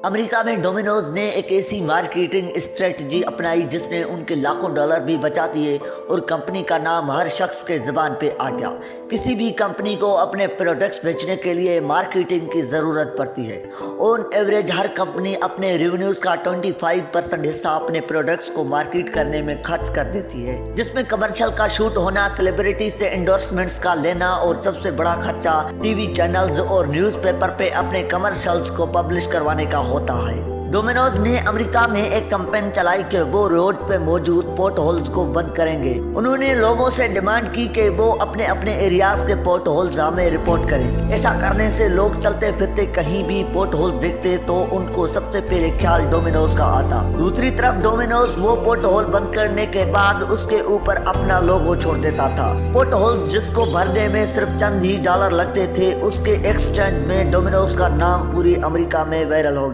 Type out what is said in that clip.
امریکہ میں ڈومینوز نے ایک ایسی مارکیٹنگ اسٹریٹجی اپنائی جس نے ان کے لاکھوں ڈالر بھی بچا دیے اور کمپنی کا نام ہر شخص کے زبان پہ آ گیا۔ کسی بھی کمپنی کو اپنے پروڈکٹس بیچنے کے لیے مارکیٹنگ کی ضرورت پڑتی ہے۔ آن ایوریج ہر کمپنی اپنے ریونیوز کا 25% حصہ اپنے پروڈکٹس کو مارکیٹ کرنے میں خرچ کر دیتی ہے، جس میں کمرشل کا شوٹ ہونا، سیلیبریٹی سے انڈورسمنٹس کا لینا اور سب سے بڑا خرچہ ٹی وی چینلز اور نیوز پیپر پہ اپنے کمرشلز کو پبلش کروانے کا ہوتا ہے۔ ڈومینوز نے امریکہ میں ایک کمپین چلائی کہ وہ روڈ پہ موجود پورٹ ہولز کو بند کریں گے۔ انہوں نے لوگوں سے ڈیمانڈ کی کہ وہ اپنے اپنے ایریاز کے پورٹ ہولز ہمیں رپورٹ کریں۔ ایسا کرنے سے لوگ چلتے پھرتے کہیں بھی پورٹ ہول دیکھتے تو ان کو سب سے پہلے خیال ڈومینوز کا آتا۔ دوسری طرف ڈومینوز وہ پورٹ ہول بند کرنے کے بعد اس کے اوپر اپنا لوگو چھوڑ دیتا تھا۔ پورٹ ہولز جس کو بھرنے میں صرف چند ہی ڈالر لگتے تھے، اس کے ایکسچینج میں ڈومینوز کا نام پوری امریکہ میں وائرل ہو گیا۔